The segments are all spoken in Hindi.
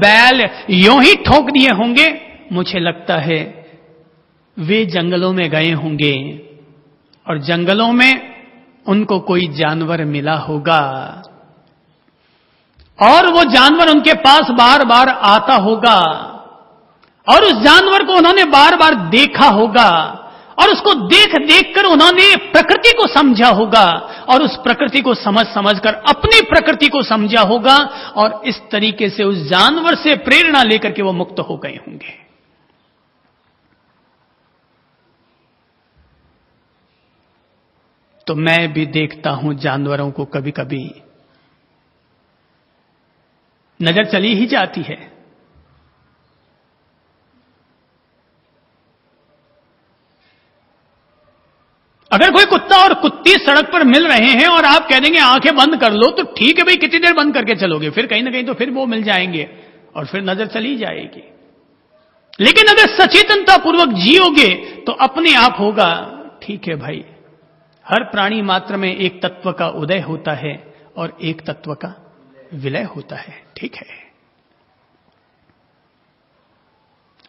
बैल यूं ही ठोक दिए होंगे, मुझे लगता है वे जंगलों में गए होंगे और जंगलों में उनको कोई जानवर मिला होगा और वो जानवर उनके पास बार बार आता होगा और उस जानवर को उन्होंने बार बार देखा होगा और उसको देख देख कर उन्होंने प्रकृति को समझा होगा और उस प्रकृति को समझ समझ कर अपनी प्रकृति को समझा होगा और इस तरीके से उस जानवर से प्रेरणा लेकर के वो मुक्त हो गए होंगे। तो मैं भी देखता हूं जानवरों को, कभी कभी नजर चली ही जाती है। अगर कोई कुत्ता और कुत्ती सड़क पर मिल रहे हैं और आप कह देंगे आंखें बंद कर लो, तो ठीक है भाई, कितनी देर बंद करके चलोगे? फिर कहीं ना कहीं तो फिर वो मिल जाएंगे और फिर नजर चली जाएगी। लेकिन अगर सचेतनता पूर्वक जियोगे तो अपने आप होगा, ठीक है भाई, हर प्राणी मात्र में एक तत्व का उदय होता है और एक तत्व का विलय होता है, ठीक है।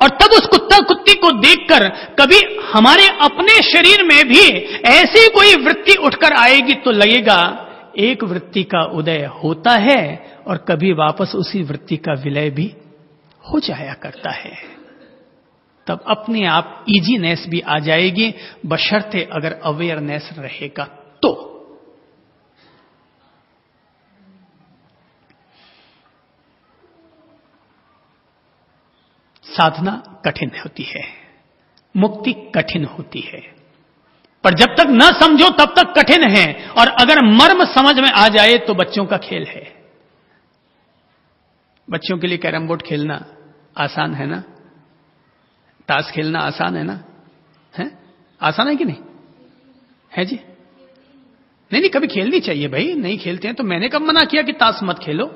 और तब उस कुत्ता कुत्ती को देखकर कभी हमारे अपने शरीर में भी ऐसी कोई वृत्ति उठकर आएगी तो लगेगा एक वृत्ति का उदय होता है और कभी वापस उसी वृत्ति का विलय भी हो जाया करता है। तब अपने आप इजीनेस भी आ जाएगी, बशर्ते अगर अवेयरनेस रहेगा तो। साधना कठिन होती है, मुक्ति कठिन होती है, पर जब तक न समझो तब तक कठिन है और अगर मर्म समझ में आ जाए तो बच्चों का खेल है। बच्चों के लिए कैरम बोर्ड खेलना आसान है ना, ताश खेलना आसान है ना, है आसान है कि नहीं है जी? नहीं, कभी खेलनी चाहिए भाई। नहीं खेलते हैं तो मैंने कब मना किया कि ताश मत खेलो?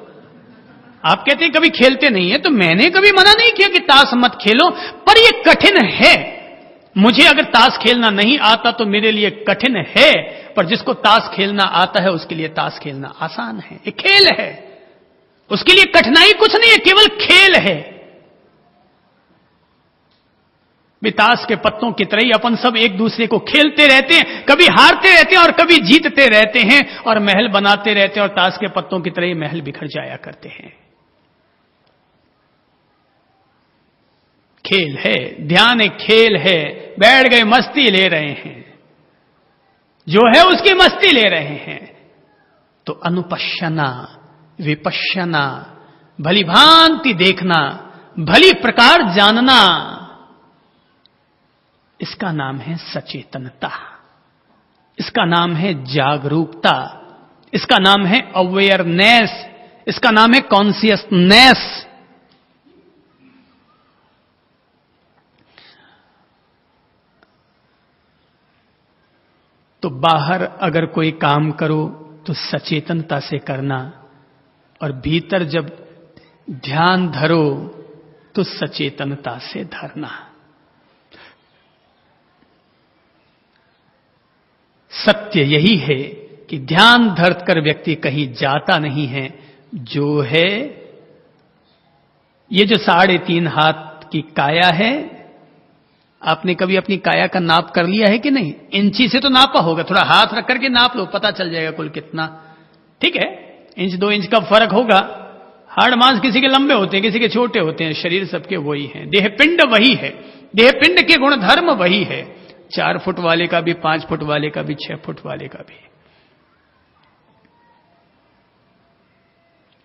आप कहते हैं कभी खेलते नहीं है, तो मैंने कभी मना नहीं किया कि ताश मत खेलो, पर यह कठिन है। मुझे अगर ताश खेलना नहीं आता तो मेरे लिए कठिन है, पर जिसको ताश खेलना आता है उसके लिए ताश खेलना आसान है। एक खेल है, उसके लिए कठिनाई कुछ नहीं है, केवल खेल है। ताश के पत्तों की तरह अपन सब एक दूसरे को खेलते रहते हैं, कभी हारते रहते हैं और कभी जीतते रहते हैं और महल बनाते रहते हैं और ताश के पत्तों की तरह ही महल बिखर जाया करते हैं। खेल है, ध्यान एक खेल है। बैठ गए, मस्ती ले रहे हैं, जो है उसकी मस्ती ले रहे हैं। तो अनुपश्यना, विपश्यना, भली भांति देखना, भली प्रकार जानना, इसका नाम है सचेतनता, इसका नाम है जागरूकता, इसका नाम है अवेयरनेस, इसका नाम है कॉन्शियसनेस। तो बाहर अगर कोई काम करो तो सचेतनता से करना, और भीतर जब ध्यान धरो तो सचेतनता से धरना। सत्य यही है कि ध्यान धर कर व्यक्ति कहीं जाता नहीं है। जो है ये जो 3.5 हाथ की काया है, आपने कभी अपनी काया का नाप कर लिया है कि नहीं? इंची से तो नापा होगा, थोड़ा हाथ रख करके नाप लो, पता चल जाएगा कुल कितना। ठीक है, 1-2 इंच का फर्क होगा। हाड़ मांस किसी के लंबे होते हैं, किसी के छोटे होते हैं, शरीर सबके वही है, देहपिंड वही है, देहपिंड के गुण धर्म वही है। 4 फुट वाले का भी, 5 फुट वाले का भी, 6 फुट वाले का भी।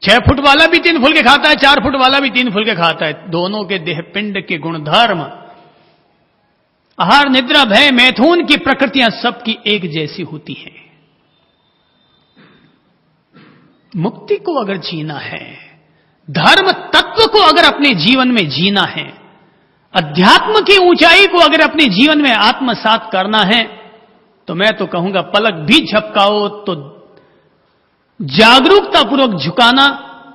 6 फुट वाला भी 3 फुलके खाता है, 4 फुट वाला भी 3 फुलके खाता है। दोनों के देहपिंड के गुण धर्म, आहार, निद्रा, भय, मैथुन की प्रकृतियां सबकी एक जैसी होती हैं। मुक्ति को अगर जीना है, धर्म तत्व को अगर अपने जीवन में जीना है, अध्यात्म की ऊंचाई को अगर अपने जीवन में आत्मसात करना है, तो मैं तो कहूंगा पलक भी झपकाओ तो जागरूकतापूर्वक झुकाना,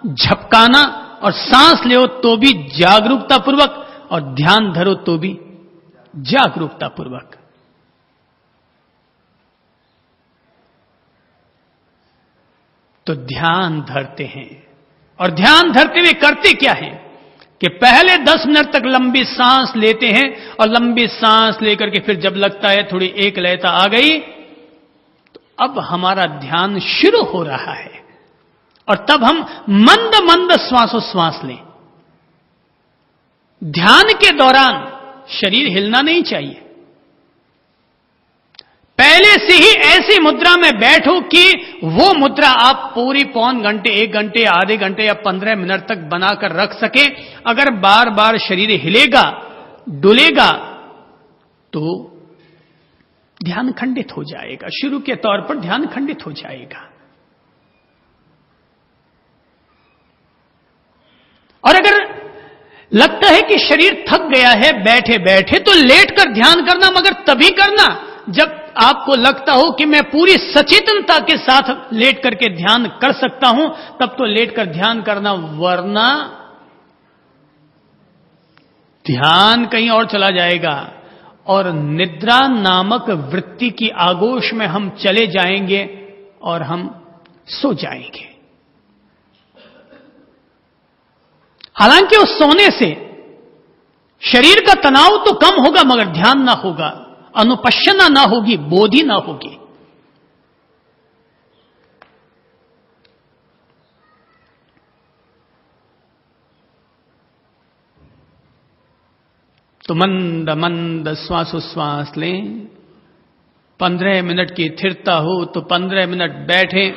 झपकाना, और सांस लो तो भी जागरूकतापूर्वक, और ध्यान धरो तो भी जागरूकतापूर्वक। तो ध्यान धरते हैं, और ध्यान धरते हुए करते क्या है कि पहले 10 मिनट तक लंबी सांस लेते हैं और लंबी सांस लेकर के फिर जब लगता है थोड़ी एक लयता आ गई तो अब हमारा ध्यान शुरू हो रहा है और तब हम मंद मंद श्वासोश्वास लें। ध्यान के दौरान शरीर हिलना नहीं चाहिए। पहले से ही ऐसी मुद्रा में बैठो कि वो मुद्रा आप पूरी पौन घंटे, 1 घंटे, आधे घंटे या 15 मिनट तक बनाकर रख सके। अगर बार बार शरीर हिलेगा, डुलेगा तो ध्यान खंडित हो जाएगा। शुरू के तौर पर ध्यान खंडित हो जाएगा। और अगर लगता है कि शरीर थक गया है बैठे बैठे, तो लेटकर ध्यान करना, मगर तभी करना जब आपको लगता हो कि मैं पूरी सचेतनता के साथ लेट करके ध्यान कर सकता हूं, तब तो लेटकर ध्यान करना, वरना ध्यान कहीं और चला जाएगा और निद्रा नामक वृत्ति की आगोश में हम चले जाएंगे और हम सो जाएंगे। हालांकि उस सोने से शरीर का तनाव तो कम होगा, मगर ध्यान ना होगा, अनुपश्यना ना होगी, बोधि ना होगी। तो मंद मंद श्वासोश्वास लें। 15 मिनट की स्थिरता हो तो 15 मिनट बैठें।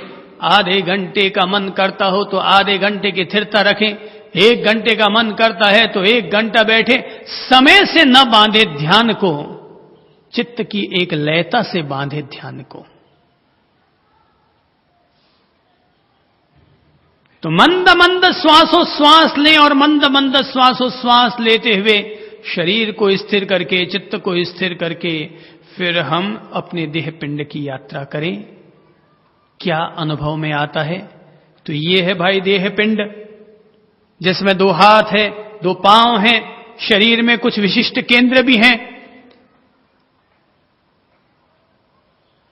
आधे घंटे का मन करता हो तो आधे घंटे की स्थिरता रखें। 1 घंटे का मन करता है तो 1 घंटा बैठे। समय से न बांधे ध्यान को, चित्त की एक लयता से बांधे ध्यान को। तो मंद मंद श्वासोश्वास लें और मंद मंद श्वासोश्वास लेते हुए शरीर को स्थिर करके, चित्त को स्थिर करके फिर हम अपने देह पिंड की यात्रा करें। क्या अनुभव में आता है? तो ये है भाई देह पिंड, जिसमें 2 हाथ है, 2 पांव हैं, शरीर में कुछ विशिष्ट केंद्र भी हैं।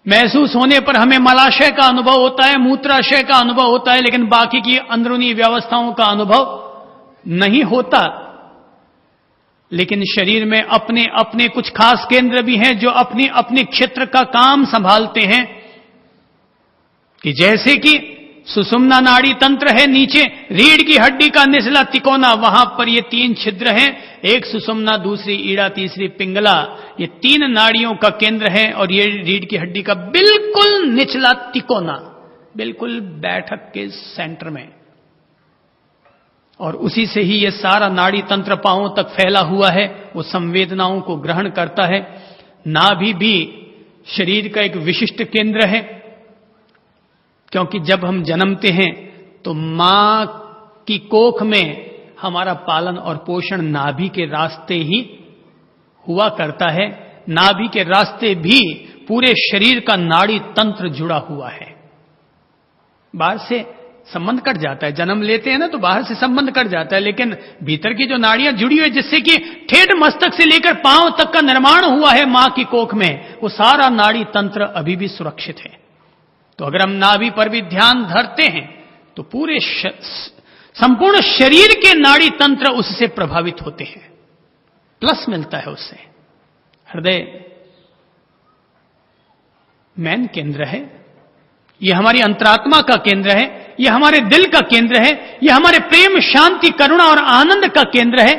महसूस होने पर हमें मलाशय का अनुभव होता है, मूत्राशय का अनुभव होता है, लेकिन बाकी की अंदरूनी व्यवस्थाओं का अनुभव नहीं होता। लेकिन शरीर में अपने अपने कुछ खास केंद्र भी हैं जो अपने अपने क्षेत्र का काम संभालते हैं। कि जैसे कि सुषुम्ना नाड़ी तंत्र है, नीचे रीढ़ की हड्डी का निचला तिकोना, वहां पर ये 3 छिद्र हैं, एक सुषुम्ना, दूसरी ईड़ा, तीसरी पिंगला। ये 3 नाड़ियों का केंद्र है और ये रीढ़ की हड्डी का बिल्कुल निचला तिकोना, बिल्कुल बैठक के सेंटर में। और उसी से ही ये सारा नाड़ी तंत्र पांवों तक फैला हुआ है, वो संवेदनाओं को ग्रहण करता है। नाभि भी शरीर का एक विशिष्ट केंद्र है, क्योंकि जब हम जन्मते हैं तो मां की कोख में हमारा पालन और पोषण नाभि के रास्ते ही हुआ करता है। नाभि के रास्ते भी पूरे शरीर का नाड़ी तंत्र जुड़ा हुआ है। बाहर से संबंध कट जाता है, जन्म लेते हैं ना तो बाहर से संबंध कट जाता है, लेकिन भीतर की जो नाड़ियां जुड़ी हुई है, जिससे कि ठेठ मस्तक से लेकर पांव तक का निर्माण हुआ है मां की कोख में, वो सारा नाड़ी तंत्र अभी भी सुरक्षित है। तो अगर हम नाभि पर भी ध्यान धरते हैं तो पूरे संपूर्ण शरीर के नाड़ी तंत्र उससे प्रभावित होते हैं, प्लस मिलता है उससे। हृदय मेन केंद्र है, यह हमारी अंतरात्मा का केंद्र है, यह हमारे दिल का केंद्र है, यह हमारे प्रेम, शांति, करुणा और आनंद का केंद्र है।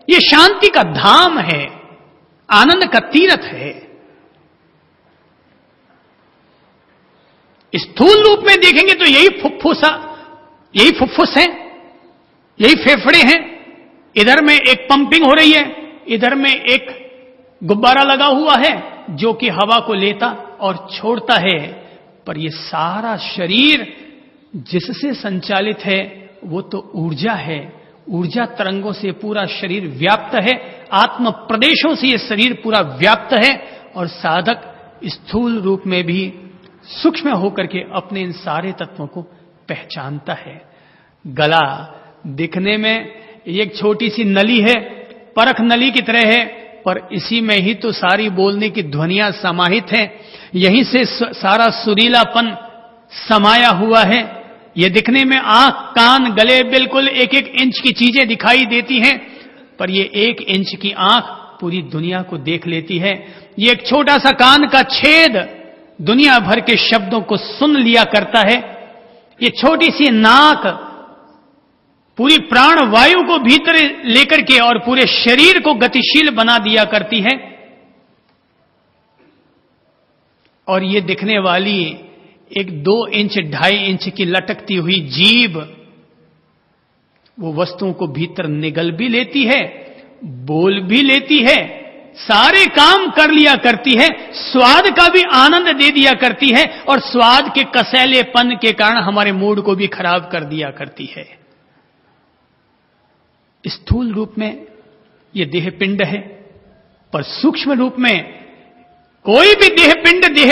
यह शांति का धाम है, आनंद का तीर्थ है। स्थूल रूप में देखेंगे तो यही फुफ्फुस है, यही फेफड़े हैं। इधर में एक पंपिंग हो रही है, इधर में एक गुब्बारा लगा हुआ है जो कि हवा को लेता और छोड़ता है। पर यह सारा शरीर जिससे संचालित है वो तो ऊर्जा है। ऊर्जा तरंगों से पूरा शरीर व्याप्त है, आत्म प्रदेशों से यह शरीर पूरा व्याप्त है। और साधक स्थूल रूप में भी सूक्ष्म होकर के अपने इन सारे तत्वों को पहचानता है। गला दिखने में एक छोटी सी नली है, परख नली की तरह है, पर इसी में ही तो सारी बोलने की ध्वनियां समाहित हैं। यहीं से सारा सुरीलापन समाया हुआ है, ये दिखने में आंख, कान, गले बिल्कुल एक एक इंच की चीजें दिखाई देती हैं, पर ये 1 इंच की आंख पूरी दुनिया को देख लेती है। ये एक छोटा सा कान का छेद दुनिया भर के शब्दों को सुन लिया करता है। ये छोटी सी नाक पूरी प्राण वायु को भीतर लेकर के और पूरे शरीर को गतिशील बना दिया करती है। और ये दिखने वाली एक 2 इंच 2.5 इंच की लटकती हुई जीभ वो वस्तुओं को भीतर निगल भी लेती है, बोल भी लेती है, सारे काम कर लिया करती है, स्वाद का भी आनंद दे दिया करती है, और स्वाद के कसैलेपन के कारण हमारे मूड को भी खराब कर दिया करती है। स्थूल रूप में यह देह पिंड है, पर सूक्ष्म रूप में कोई भी देह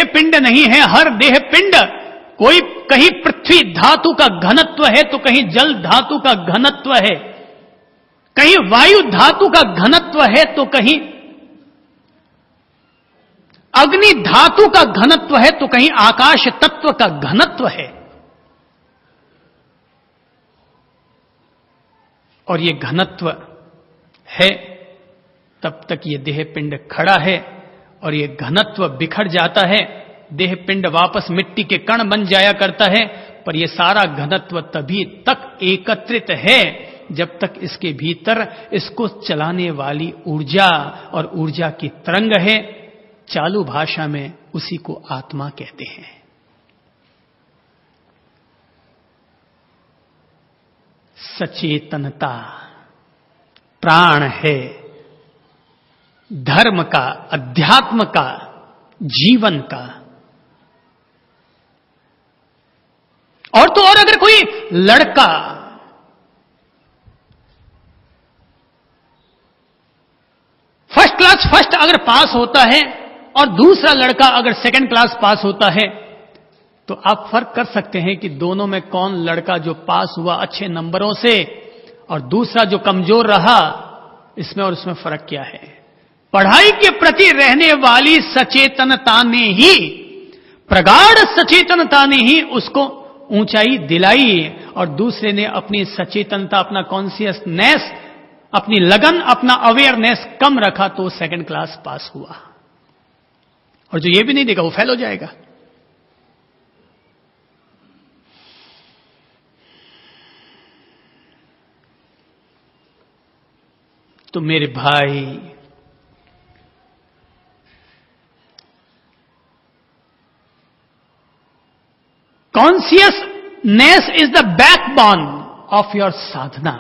पिंड नहीं है। हर देह पिंड कोई कहीं पृथ्वी धातु का घनत्व है तो कहीं जल धातु का घनत्व है, कहीं वायु धातु का घनत्व है तो कहीं अग्नि धातु का घनत्व है तो कहीं आकाश तत्व का घनत्व है। और ये घनत्व है तब तक ये देह पिंड खड़ा है, और ये घनत्व बिखर जाता है, देह पिंड वापस मिट्टी के कण बन जाया करता है। पर यह सारा घनत्व तभी तक एकत्रित है जब तक इसके भीतर इसको चलाने वाली ऊर्जा और ऊर्जा की तरंग है। चालू भाषा में उसी को आत्मा कहते हैं। सचेतनता प्राण है धर्म का, अध्यात्म का, जीवन का। और तो और अगर कोई लड़का फर्स्ट क्लास फर्स्ट अगर पास होता है और दूसरा लड़का अगर सेकंड क्लास पास होता है, तो आप फर्क कर सकते हैं कि दोनों में कौन लड़का जो पास हुआ अच्छे नंबरों से और दूसरा जो कमजोर रहा, इसमें और उसमें फर्क क्या है। पढ़ाई के प्रति रहने वाली सचेतनता ने ही, प्रगाढ़ सचेतनता ने ही उसको ऊंचाई दिलाई, और दूसरे ने अपनी सचेतनता, अपना कॉन्शियसनेस, अपनी लगन, अपना अवेयरनेस कम रखा तो सेकंड क्लास पास हुआ। और जो ये भी नहीं देगा वो फेल हो जाएगा। तो मेरे भाई, consciousness is the backbone of your Sadhana.